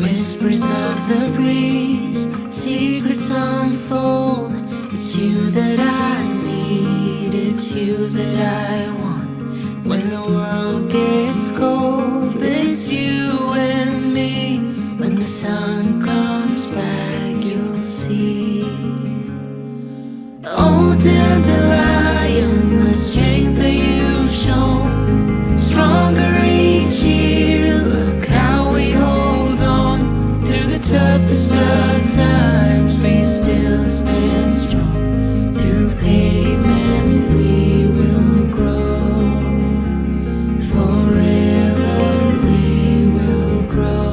Whispers of the breeze, secrets unfold. It's you that I need, it's you that I want. When the world gets cold, it's you and me. When the sun comes back, you'll see. Oh, dandelion, the strength that you've shown, stronger each year. Look how we hold on through the toughest of times. We still stand strong. Through pavement we will grow. Forever we will grow.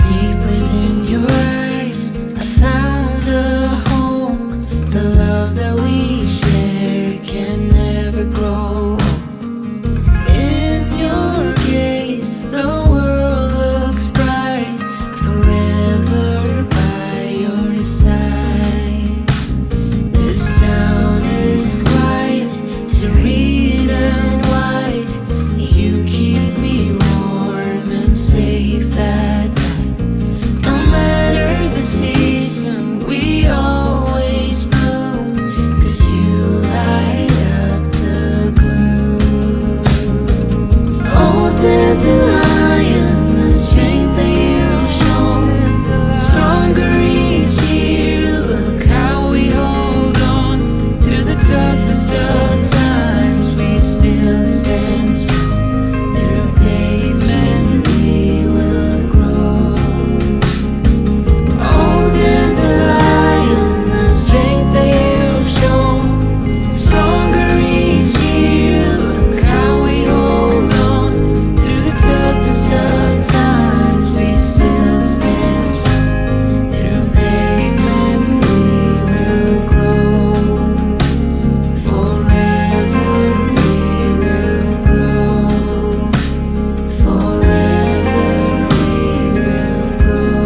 Deep within your eyes, I found a home. The love that we share can never grow. In your gaze, the world looks bright. Forever by your side. This town is quiet, serene and wide. You keep me warm and safe at night. No matter the season, we always bloom. 'Cause you light up the gloom. Oh, dandelion, the strength that you've shown, stronger each year. Look how we hold on through the toughest of times. We still stand strong. Through pavement we will grow. Oh, dandelion, the strength that you've shown, stronger each year. Look how we hold on through the toughest of times. We still stand strong. Through pavement we will grow. Forever we will grow. Forever we will grow.